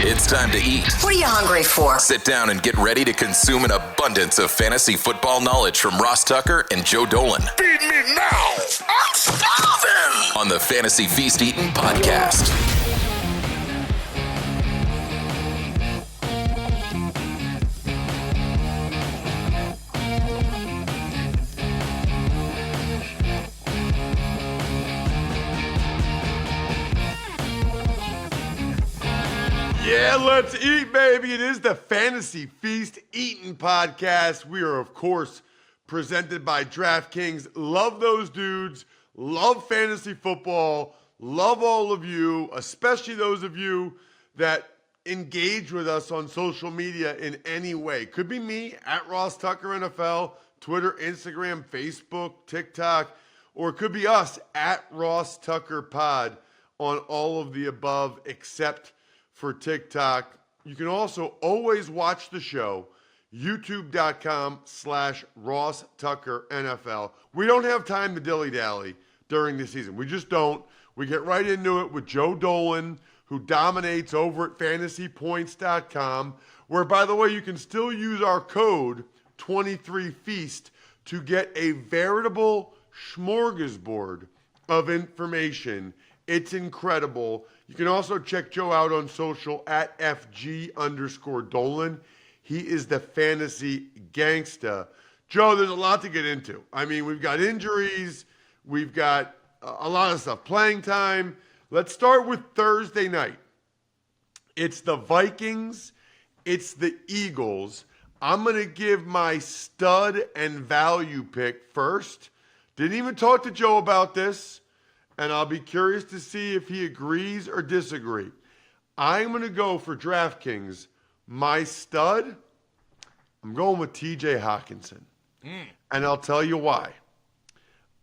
It's time to eat. What are you hungry for? Sit down and get ready to consume an abundance of fantasy football knowledge from Ross Tucker and Joe Dolan. Feed me now. I'm starving. On the Fantasy Feast Eating Podcast. Yeah, let's eat, baby. It is the Fantasy Feast Eating Podcast. We are, of course, presented by DraftKings. Love those dudes. Love fantasy football. Love all of you, especially those of you that engage with us on social media in any way. Could be me, at Ross Tucker NFL, Twitter, Instagram, Facebook, TikTok, or it could be us, at Ross Tucker Pod, on all of the above except for TikTok. You can also always watch the show, youtube.com/Ross Tucker NFL. We don't have time to dilly-dally during the season. We just don't. We get right into it with Joe Dolan, who dominates over at fantasypoints.com, where, by the way, you can still use our code 23FEAST to get a veritable smorgasbord of information. It's incredible. You can also check Joe out on social at FG_Dolan. He is the fantasy gangsta. Joe, there's a lot to get into. I mean, we've got injuries. We've got a lot of stuff. Playing time. Let's start with Thursday night. It's the Vikings. It's the Eagles. I'm going to give my stud and value pick first. Didn't even talk to Joe about this, and I'll be curious to see if he agrees or disagrees. I'm going to go for DraftKings. My stud, I'm going with TJ Hawkinson. And I'll tell you why.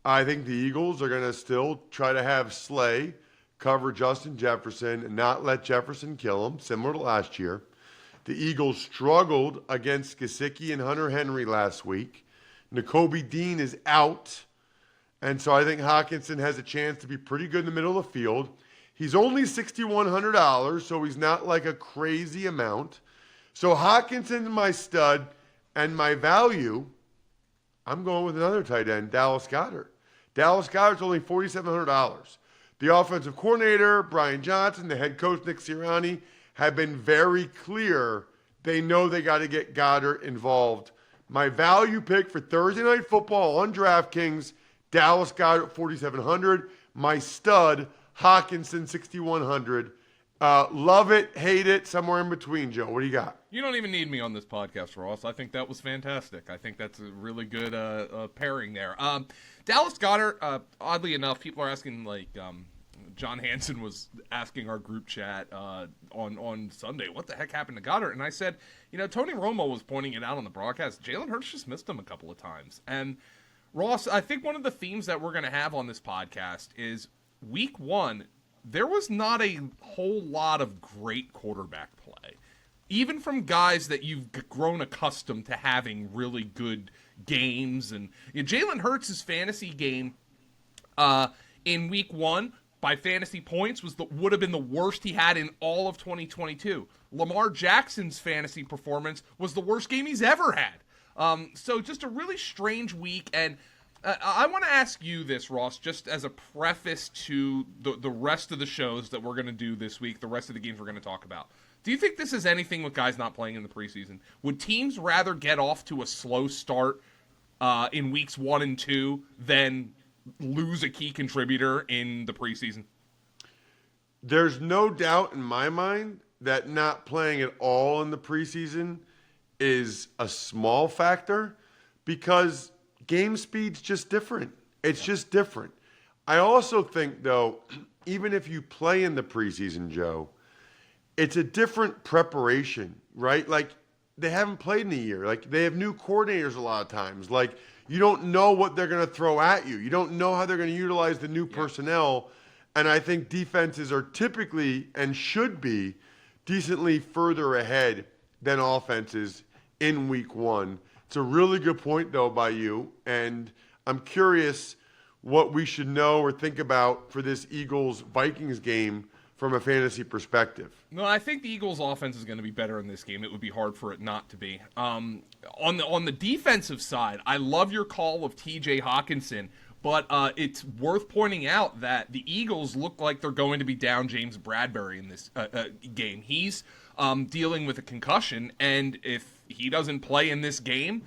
I think the Eagles are going to still try to have Slay cover Justin Jefferson and not let Jefferson kill him, similar to last year. The Eagles struggled against Gesicki and Hunter Henry last week. Nakobe Dean is out. And so I think Hawkinson has a chance to be pretty good in the middle of the field. He's only $6,100, so he's not like a crazy amount. So Hawkinson's my stud, and my value, I'm going with another tight end, Dallas Goedert. Dallas Goedert's only $4,700. The offensive coordinator, Brian Johnson, the head coach, Nick Sirianni, have been very clear. They know they got to get Goedert involved. My value pick for Thursday Night Football on DraftKings, Dallas Goedert, $4,700. My stud, Hawkinson, $6,100. Love it, hate it, somewhere in between, Joe. What do you got? You don't even need me on this podcast, Ross. I think that was fantastic. I think that's a really good pairing there. Dallas Goedert, oddly enough, people are asking, like, John Hansen was asking our group chat on Sunday, what the heck happened to Goedert? And I said, Tony Romo was pointing it out on the broadcast. Jalen Hurts just missed him a couple of times. And Ross, I think one of the themes that we're going to have on this podcast is week one, there was not a whole lot of great quarterback play. Even from guys that you've grown accustomed to having really good games. And Jalen Hurts' fantasy game in week one by fantasy points would have been the worst he had in all of 2022. Lamar Jackson's fantasy performance was the worst game he's ever had. So just a really strange week, and I want to ask you this, Ross, just as a preface to the rest of the shows that we're going to do this week, the rest of the games we're going to talk about. Do you think this is anything with guys not playing in the preseason? Would teams rather get off to a slow start in weeks 1 and 2 than lose a key contributor in the preseason? There's no doubt in my mind that not playing at all in the preseason is a small factor because game speed's just different. It's just different. I also think, though, even if you play in the preseason, Joe, it's a different preparation, right? Like, they haven't played in a year. Like, they have new coordinators a lot of times. Like, you don't know what they're going to throw at you. You don't know how they're going to utilize the new personnel. And I think defenses are typically and should be decently further ahead than offenses in week one. It's a really good point, though, by you. And I'm curious what we should know or think about for this Eagles-Vikings game from a fantasy perspective. No, I think the Eagles' offense is going to be better in this game. It would be hard for it not to be. On the defensive side, I love your call of T.J. Hawkinson, but it's worth pointing out that the Eagles look like they're going to be down James Bradbury in this game. He's dealing with a concussion, and if he doesn't play in this game,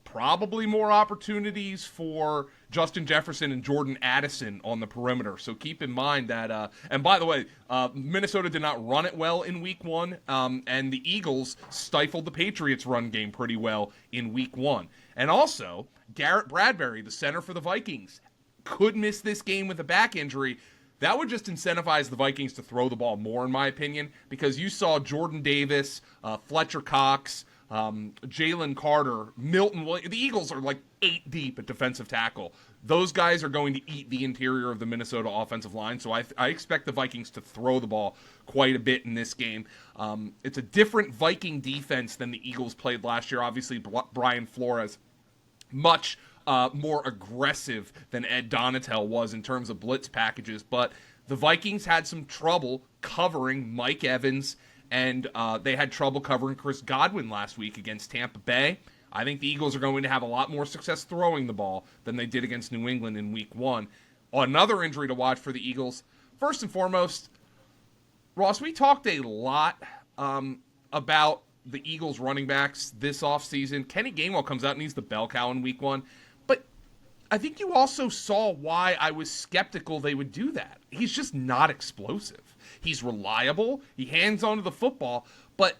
probably more opportunities for Justin Jefferson and Jordan Addison on the perimeter. So keep in mind that, and by the way, Minnesota did not run it well in week 1, and the Eagles stifled the Patriots' run game pretty well in week 1. And also, Garrett Bradbury, the center for the Vikings, could miss this game with a back injury. That would just incentivize the Vikings to throw the ball more, in my opinion, because you saw Jordan Davis, Fletcher Cox, Jalen Carter, Milton Williams. The Eagles are like 8 deep at defensive tackle. Those guys are going to eat the interior of the Minnesota offensive line, so I expect the Vikings to throw the ball quite a bit in this game. It's a different Viking defense than the Eagles played last year. Obviously, Brian Flores, much more aggressive than Ed Donatel was in terms of blitz packages, but the Vikings had some trouble covering Mike Evans, and they had trouble covering Chris Godwin last week against Tampa Bay. I think the Eagles are going to have a lot more success throwing the ball than they did against New England in week 1. Another injury to watch for the Eagles. First and foremost, Ross, we talked a lot about the Eagles running backs this offseason. Kenny Gainwell comes out and he's the bell cow in week 1. But I think you also saw why I was skeptical they would do that. He's just not explosive. He's reliable. He hangs on to the football, but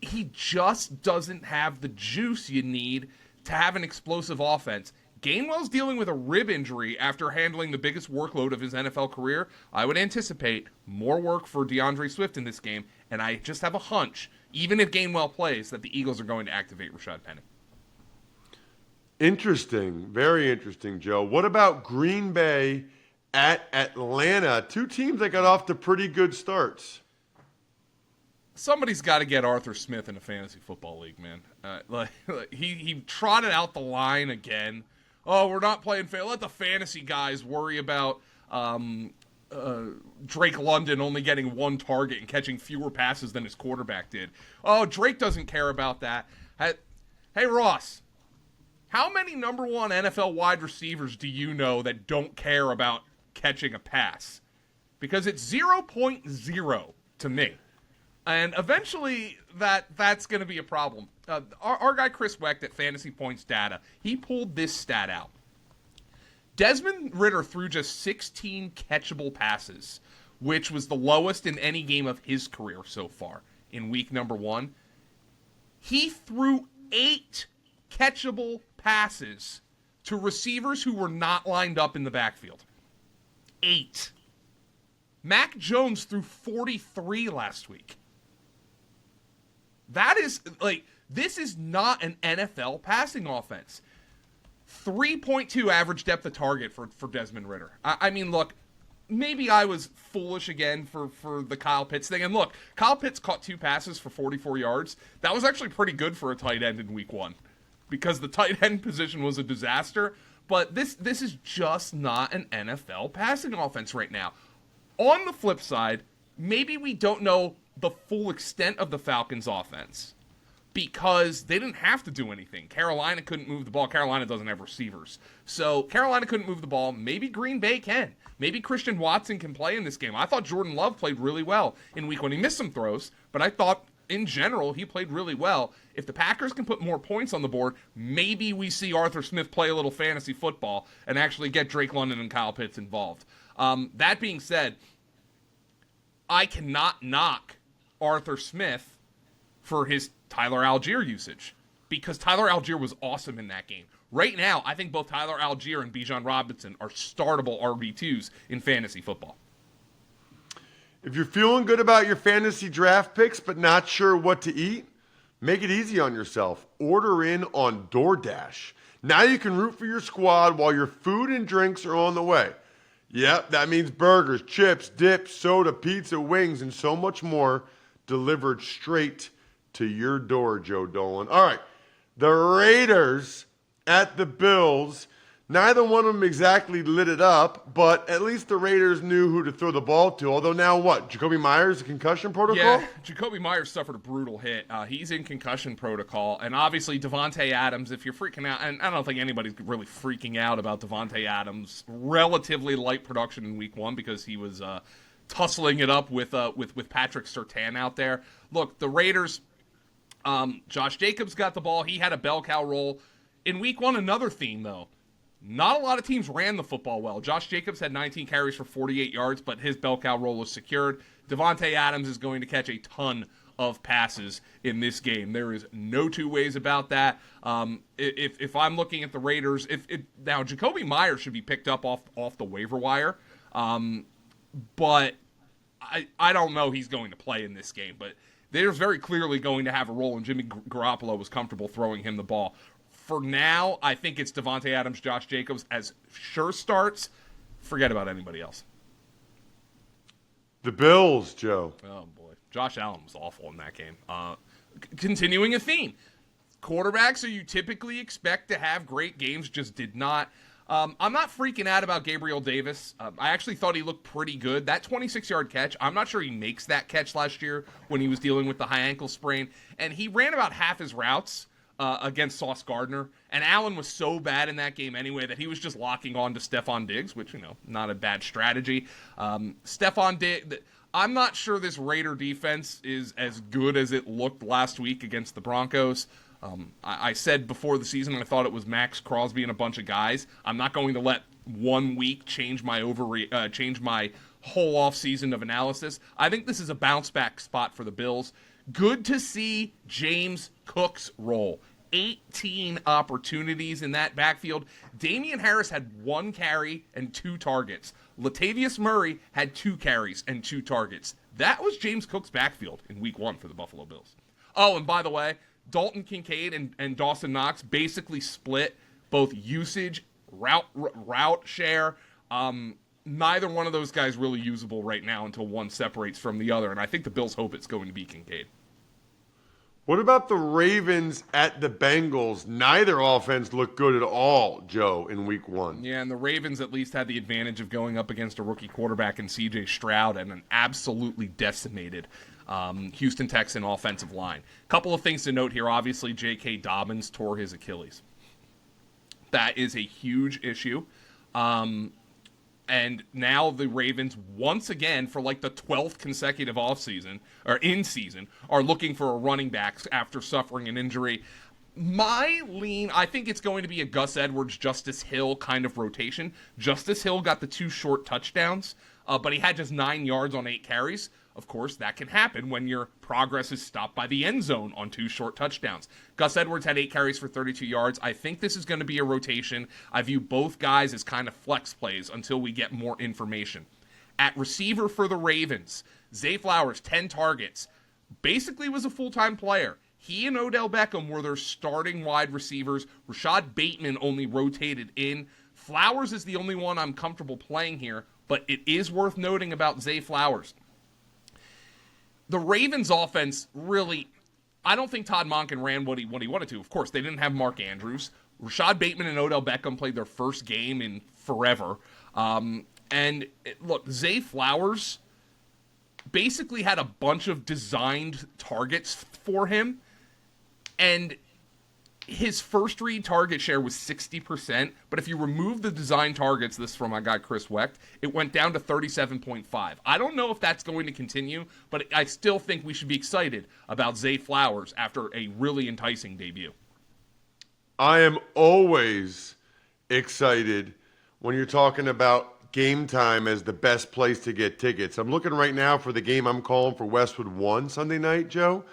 he just doesn't have the juice you need to have an explosive offense. Gainwell's dealing with a rib injury after handling the biggest workload of his NFL career. I would anticipate more work for DeAndre Swift in this game, and I just have a hunch, even if Gainwell plays, that the Eagles are going to activate Rashad Penny. Interesting. Very interesting, Joe. What about Green Bay at Atlanta? 2 teams that got off to pretty good starts. Somebody's got to get Arthur Smith in a fantasy football league, man. He trotted out the line again. Oh, we're not playing fair. Let the fantasy guys worry about Drake London only getting 1 target and catching fewer passes than his quarterback did. Oh, Drake doesn't care about that. Hey, Ross, how many number 1 NFL wide receivers do you know that don't care about catching a pass? Because it's 0.0 to me. And eventually, that's going to be a problem. Our guy Chris Wecht at Fantasy Points Data, he pulled this stat out. Desmond Ridder threw just 16 catchable passes, which was the lowest in any game of his career so far in week number 1. He threw 8 catchable passes to receivers who were not lined up in the backfield. 8. Mac Jones threw 43 last week. That is, this is not an NFL passing offense. 3.2 average depth of target for Desmond Ridder. I mean, look, maybe I was foolish again for the Kyle Pitts thing. And look, Kyle Pitts caught 2 passes for 44 yards. That was actually pretty good for a tight end in week 1 because the tight end position was a disaster. But this is just not an NFL passing offense right now. On the flip side, maybe we don't know the full extent of the Falcons' offense because they didn't have to do anything. Carolina couldn't move the ball. Carolina doesn't have receivers. So Carolina couldn't move the ball. Maybe Green Bay can. Maybe Christian Watson can play in this game. I thought Jordan Love played really well in week 1. He missed some throws, but I thought in general he played really well. If the Packers can put more points on the board, maybe we see Arthur Smith play a little fantasy football and actually get Drake London and Kyle Pitts involved. That being said, I cannot knock Arthur Smith for his Tyler Algier usage because Tyler Algier was awesome in that game. Right now, I think both Tyler Algier and Bijan Robinson are startable RB2s in fantasy football. If you're feeling good about your fantasy draft picks but not sure what to eat, make it easy on yourself. Order in on DoorDash. Now you can root for your squad while your food and drinks are on the way. Yep, that means burgers, chips, dips, soda, pizza, wings, and so much more delivered straight to your door, Joe Dolan. All right, the Raiders at the Bills. Neither one of them exactly lit it up, but at least the Raiders knew who to throw the ball to. Although now what? Jacoby Myers, concussion protocol? Yeah, Jacoby Myers suffered a brutal hit. He's in concussion protocol. And obviously Devontae Adams, if you're freaking out, and I don't think anybody's really freaking out about Devontae Adams' relatively light production in week 1 because he was tussling it up with Patrick Surtain out there. Look, the Raiders, Josh Jacobs got the ball. He had a bell cow roll. In week 1, another theme, though. Not a lot of teams ran the football well. Josh Jacobs had 19 carries for 48 yards, but his bell cow roll was secured. Devontae Adams is going to catch a ton of passes in this game. There is no two ways about that. If I'm looking at the Raiders, now Jacoby Myers should be picked up off the waiver wire, but I don't know he's going to play in this game. But they're very clearly going to have a role, and Jimmy Garoppolo was comfortable throwing him the ball. For now, I think it's Devontae Adams, Josh Jacobs as sure starts. Forget about anybody else. The Bills, Joe. Oh, boy. Josh Allen was awful in that game. Continuing a theme. Quarterbacks who you typically expect to have great games just did not. I'm not freaking out about Gabriel Davis. I actually thought he looked pretty good. That 26-yard catch, I'm not sure he makes that catch last year when he was dealing with the high ankle sprain. And he ran about half his routes against Sauce Gardner, and Allen was so bad in that game anyway that he was just locking on to Stephon Diggs, which, not a bad strategy. Stephon Diggs, I'm not sure this Raider defense is as good as it looked last week against the Broncos. I said before the season I thought it was Max Crosby and a bunch of guys. I'm not going to let 1 week change my whole offseason of analysis. I think this is a bounce-back spot for the Bills. Good to see James Cook's role. 18 opportunities in that backfield. Damian Harris had 1 carry and 2 targets. Latavius Murray had 2 carries and 2 targets. That was James Cook's backfield in week 1 for the Buffalo Bills. Oh, and by the way, Dalton Kincaid and Dawson Knox basically split both usage, route share. Neither one of those guys really usable right now until one separates from the other, and I think the Bills hope it's going to be Kincaid. What about the Ravens at the Bengals? Neither offense looked good at all, Joe, in week 1. Yeah, and the Ravens at least had the advantage of going up against a rookie quarterback in C.J. Stroud and an absolutely decimated Houston Texan offensive line. Couple of things to note here. Obviously, J.K. Dobbins tore his Achilles. That is a huge issue. And now the Ravens, once again, for like the 12th consecutive offseason, or in-season, are looking for a running back after suffering an injury. My lean, I think it's going to be a Gus Edwards, Justice Hill kind of rotation. Justice Hill got the 2 short touchdowns, but he had just 9 yards on 8 carries. Of course, that can happen when your progress is stopped by the end zone on 2 short touchdowns. Gus Edwards had 8 carries for 32 yards. I think this is going to be a rotation. I view both guys as kind of flex plays until we get more information. At receiver for the Ravens, Zay Flowers, 10 targets. Basically was a full-time player. He and Odell Beckham were their starting wide receivers. Rashad Bateman only rotated in. Flowers is the only one I'm comfortable playing here, but it is worth noting about Zay Flowers. The Ravens offense really, I don't think Todd Monken ran what he wanted to. Of course, they didn't have Mark Andrews. Rashad Bateman and Odell Beckham played their first game in forever. Look, Zay Flowers basically had a bunch of designed targets for him, and his first read target share was 60%, but if you remove the design targets, this is from my guy Chris Wecht, it went down to 37.5. I don't know if that's going to continue, but I still think we should be excited about Zay Flowers after a really enticing debut. I am always excited when you're talking about Game Time as the best place to get tickets. I'm looking right now for the game I'm calling for Westwood 1 Sunday night, Joe,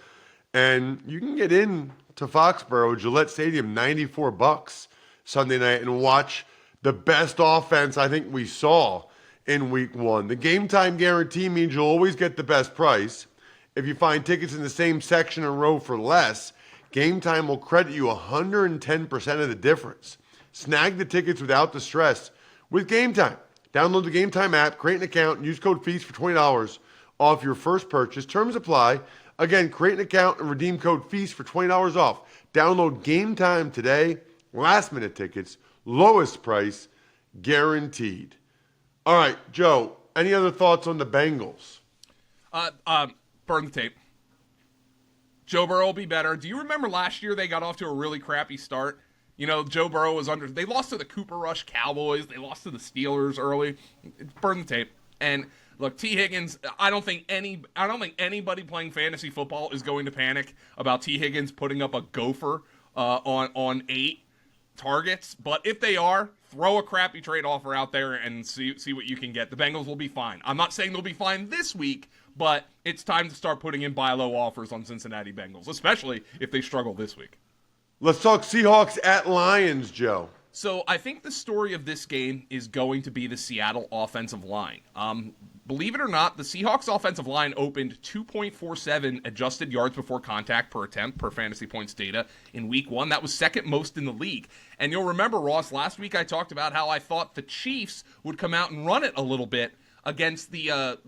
and you can get in to Foxborough, Gillette Stadium, $94 Sunday night, and watch the best offense I think we saw in week 1. The Game Time guarantee means you'll always get the best price. If you find tickets in the same section or row for less, Game Time will credit you 110% of the difference. Snag the tickets without the stress with Game Time. Download the Game Time app, create an account, and use code FEAST for $20 off your first purchase. Terms apply. Again, create an account and redeem code FEAST for $20 off. Download Game Time today. Last-minute tickets, Lowest price guaranteed. All right, Joe, any other thoughts on the Bengals? Burn the tape. Joe Burrow will be better. Do you remember last year they got off to a really crappy start? You know, Joe Burrow was they lost to the Cooper Rush Cowboys. They lost to the Steelers early. Burn the tape. And look, T. Higgins, I don't think anybody playing fantasy football is going to panic about T. Higgins putting up a gopher on 8 targets. But if they are, throw a crappy trade offer out there and see what you can get. The Bengals will be fine. I'm not saying they'll be fine this week, but it's time to start putting in buy low offers on Cincinnati Bengals, especially if they struggle this week. Let's talk Seahawks at Lions, Joe. So I think the story of this game is going to be the Seattle offensive line. Believe it or not, the Seahawks offensive line opened 2.47 adjusted yards before contact per attempt per fantasy points data in week 1. That was second most in the league. And you'll remember, Ross, last week I talked about how I thought the Chiefs would come out and run it a little bit against the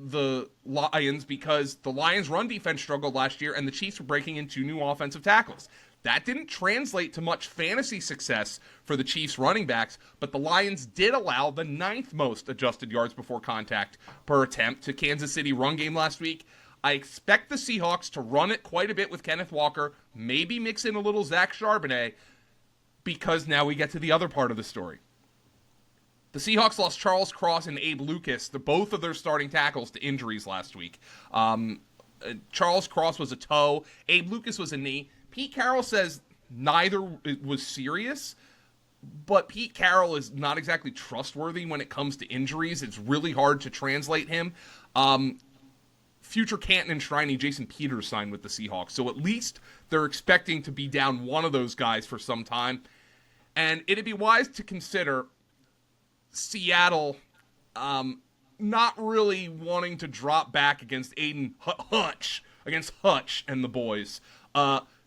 Lions because the Lions' run defense struggled last year and the Chiefs were breaking in 2 new offensive tackles. That didn't translate to much fantasy success for the Chiefs running backs, but the Lions did allow the 9th most adjusted yards before contact per attempt to Kansas City run game last week. I expect the Seahawks to run it quite a bit with Kenneth Walker, maybe mix in a little Zach Charbonnet, because now we get to the other part of the story. The Seahawks lost Charles Cross and Abe Lucas, both of their starting tackles, to injuries last week. Charles Cross was a toe, Abe Lucas was a knee. Pete Carroll says neither was serious, but Pete Carroll is not exactly trustworthy when it comes to injuries. It's really hard to translate him. Future Canton and Shriney, Jason Peters signed with the Seahawks, so at least they're expecting to be down one of those guys for some time. And it'd be wise to consider Seattle not really wanting to drop back against Hutch and the boys.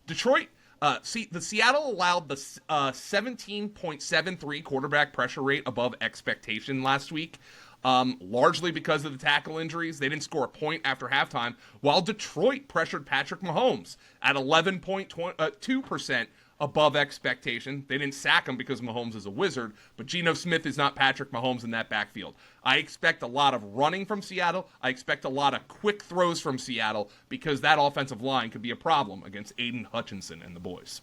Detroit, the Seattle allowed the 17.73 quarterback pressure rate above expectation last week, largely because of the tackle injuries. They didn't score a point after halftime, while Detroit pressured Patrick Mahomes at 11.2% above expectation. They didn't sack him because Mahomes is a wizard, but Geno Smith is not Patrick Mahomes in that backfield. I expect a lot of running from Seattle. I expect a lot of quick throws from Seattle because that offensive line could be a problem against Aiden Hutchinson and the boys.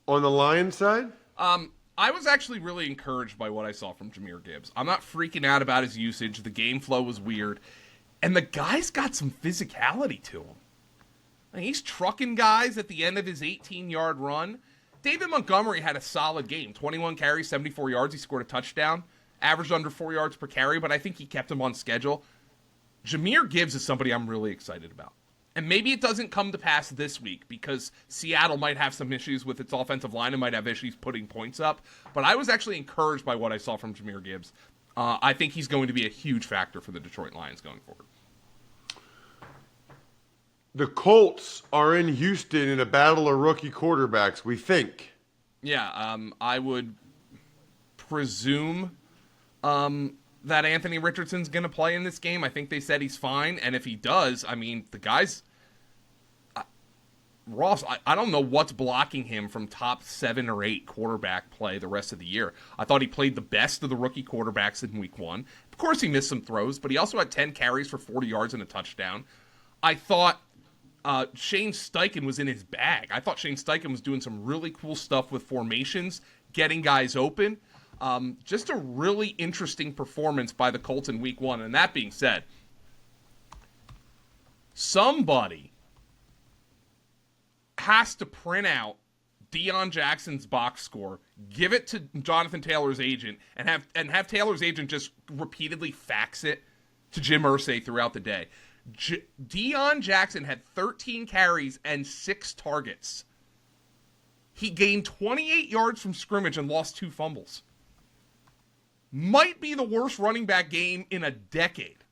On the Lions side? I was actually really encouraged by what I saw from Jahmyr Gibbs. I'm not freaking out about his usage. The game flow was weird. And the guy's got some physicality to him. He's trucking guys at the end of his 18-yard run. David Montgomery had a solid game. 21 carries, 74 yards. He scored a touchdown. Averaged under 4 yards per carry, but I think he kept him on schedule. Jahmyr Gibbs is somebody I'm really excited about. And maybe it doesn't come to pass this week because Seattle might have some issues with its offensive line and might have issues putting points up. But I was actually encouraged by what I saw from Jahmyr Gibbs. I think he's going to be a huge factor for the Detroit Lions going forward. The Colts are in Houston in a battle of rookie quarterbacks, we think. Yeah, I would presume that Anthony Richardson's going to play in this game. I think they said he's fine, and if he does, I mean, the guy's... Ross, I don't know what's blocking him from top 7 or 8 quarterback play the rest of the year. I thought he played the best of the rookie quarterbacks in week 1. Of course he missed some throws, but he also had 10 carries for 40 yards and a touchdown. I thought Shane Steichen was in his bag. I thought Shane Steichen was doing some really cool stuff with formations, getting guys open. Just a really interesting performance by the Colts in week 1. And that being said, somebody has to print out Deion Jackson's box score, give it to Jonathan Taylor's agent, and have Taylor's agent just repeatedly fax it to Jim Irsay throughout the day. Deion Jackson had 13 carries and 6 targets. He gained 28 yards from scrimmage and lost 2 fumbles. Might be the worst running back game in a decade.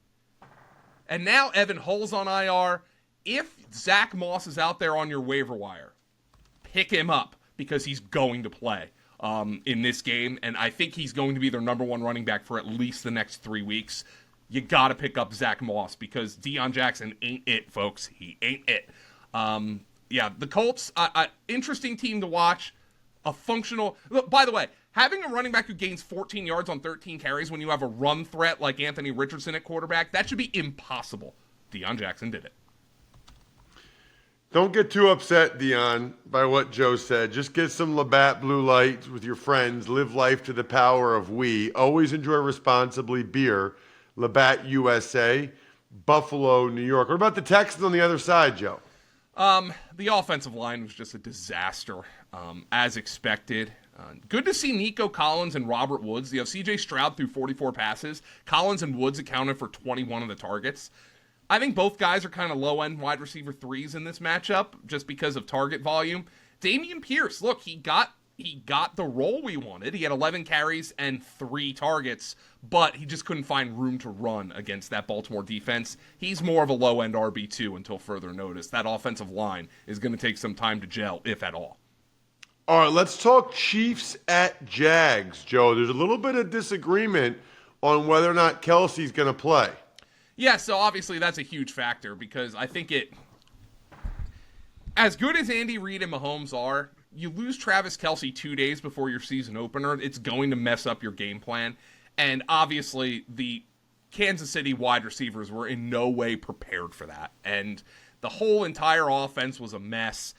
And now Evan Hull's on IR. If Zach Moss is out there on your waiver wire, pick him up because he's going to play in this game. And I think he's going to be their number 1 running back for at least the next 3 weeks. You got to pick up Zach Moss because Deion Jackson ain't it, folks. He ain't it. The Colts, interesting team to watch. A functional. Look, by the way, having a running back who gains 14 yards on 13 carries when you have a run threat like Anthony Richardson at quarterback, that should be impossible. Deion Jackson did it. Don't get too upset, Dion, by what Joe said. Just get some Labatt Blue Lights with your friends. Live life to the power of we. Always enjoy responsibly beer. Labatt USA, Buffalo, New York. What about the Texans on the other side, Joe? The offensive line was just a disaster, as expected. Good to see Nico Collins and Robert Woods. You have C.J. Stroud threw 44 passes. Collins and Woods accounted for 21 of the targets. I think both guys are kind of low-end wide receiver threes in this matchup just because of target volume. Dameon Pierce, look, he got the role we wanted. He had 11 carries and 3 targets, but he just couldn't find room to run against that Baltimore defense. He's more of a low-end RB2 until further notice. That offensive line is going to take some time to gel, if at all. All right, let's talk Chiefs at Jags, Joe. There's a little bit of disagreement on whether or not Kelsey's going to play. Yeah, so obviously that's a huge factor because I think as good as Andy Reid and Mahomes are, you lose Travis Kelce 2 days before your season opener, it's going to mess up your game plan. And obviously the Kansas City wide receivers were in no way prepared for that. And the whole entire offense was a mess.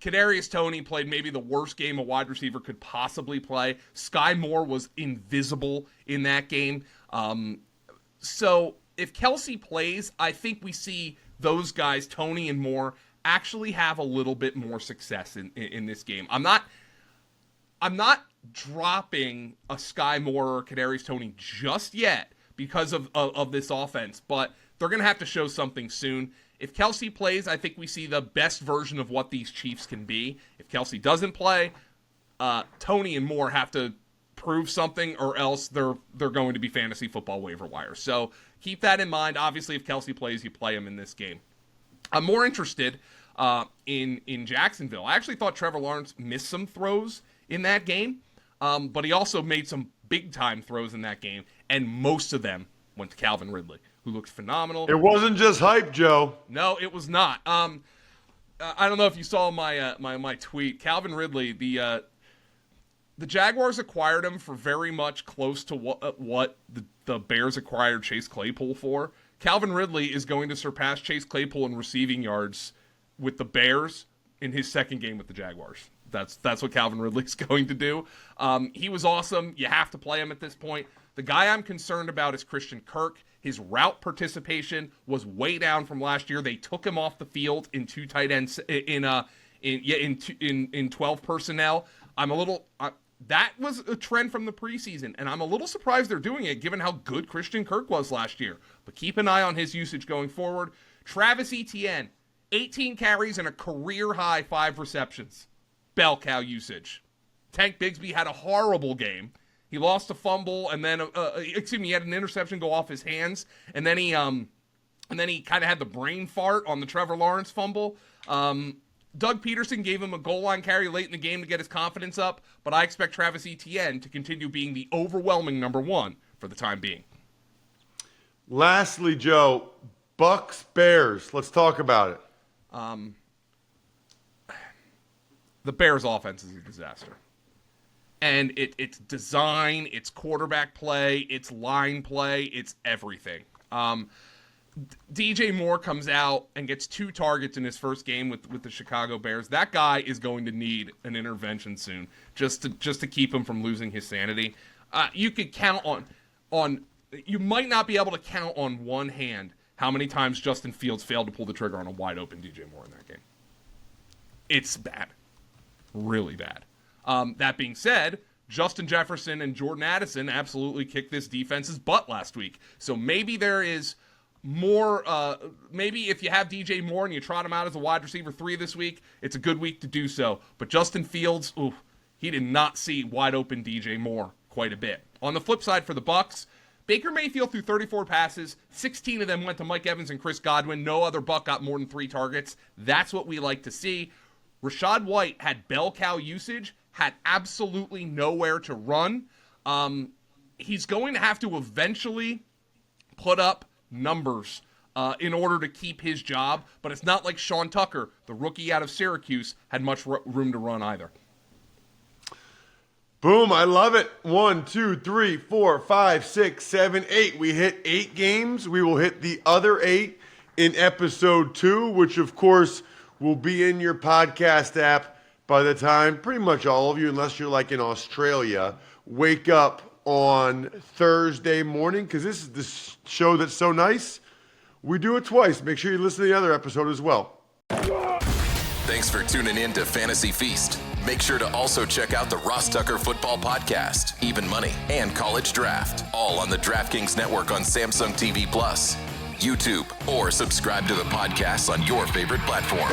Kadarius Toney played maybe the worst game a wide receiver could possibly play. Sky Moore was invisible in that game. So if Kelce plays, I think we see those guys, Toney and Moore, actually have a little bit more success in this game. I'm not dropping a Sky Moore or Kadarius Toney just yet because of this offense, but they're going to have to show something soon. If Kelce plays, I think we see the best version of what these Chiefs can be. If Kelce doesn't play, Toney and Moore have to prove something, or else they're going to be fantasy football waiver wire. So keep that in mind. Obviously, if Kelce plays, you play him in this game. I'm more interested in Jacksonville. I actually thought Trevor Lawrence missed some throws in that game, but he also made some big-time throws in that game, and most of them went to Calvin Ridley, who looked phenomenal. It wasn't just hype, Joe. No, it was not. I don't know if you saw my tweet. Calvin Ridley, the Jaguars acquired him for very much close to what the Bears acquired Chase Claypool for. Calvin Ridley is going to surpass Chase Claypool in receiving yards with the Bears in his second game with the Jaguars. That's what Calvin Ridley's going to do. He was awesome. You have to play him at this point. The guy I'm concerned about is Christian Kirk. His route participation was way down from last year. They took him off the field in 2 tight ends in 12 personnel. That was a trend from the preseason, and I'm a little surprised they're doing it given how good Christian Kirk was last year. But keep an eye on his usage going forward. Travis Etienne, 18 carries and a career-high 5 receptions. Bell cow usage. Tank Bigsby had a horrible game. He lost a fumble, and then he had an interception go off his hands, and then he kind of had the brain fart on the Trevor Lawrence fumble. Doug Peterson gave him a goal line carry late in the game to get his confidence up, but I expect Travis Etienne to continue being the overwhelming number 1 for the time being. Lastly, Joe, Bucks Bears. Let's talk about it. The Bears' offense is a disaster. And it's design, it's quarterback play, it's line play, it's everything. DJ Moore comes out and gets 2 targets in his first game with the Chicago Bears. That guy is going to need an intervention soon just to keep him from losing his sanity. You could count on you might not be able to count on one hand how many times Justin Fields failed to pull the trigger on a wide open DJ Moore in that game. It's bad. Really bad. That being said, Justin Jefferson and Jordan Addison absolutely kicked this defense's butt last week. So maybe there is more, maybe if you have DJ Moore and you trot him out as a wide receiver 3 this week, it's a good week to do so. But Justin Fields, he did not see wide open DJ Moore quite a bit. On the flip side for the Bucs, Baker Mayfield threw 34 passes, 16 of them went to Mike Evans and Chris Godwin. No other Buck got more than 3 targets. That's what we like to see. Rachaad White had bell cow usage, had absolutely nowhere to run. He's going to have to eventually put up numbers in order to keep his job, but it's not like Sean Tucker, the rookie out of Syracuse, had much room to run either. Boom, I love it. 1, 2, 3, 4, 5, 6, 7, 8. We hit 8 games. We will hit the other 8 in episode 2, which of course will be in your podcast app by the time pretty much all of you, unless you're like in Australia, wake up on Thursday morning, because this is the show that's so nice. We do it twice. Make sure you listen to the other episode as well. Thanks for tuning in to Fantasy Feast. Make sure to also check out the Ross Tucker Football Podcast, Even Money, and College Draft, all on the DraftKings Network on Samsung TV Plus, YouTube, or subscribe to the podcast on your favorite platform.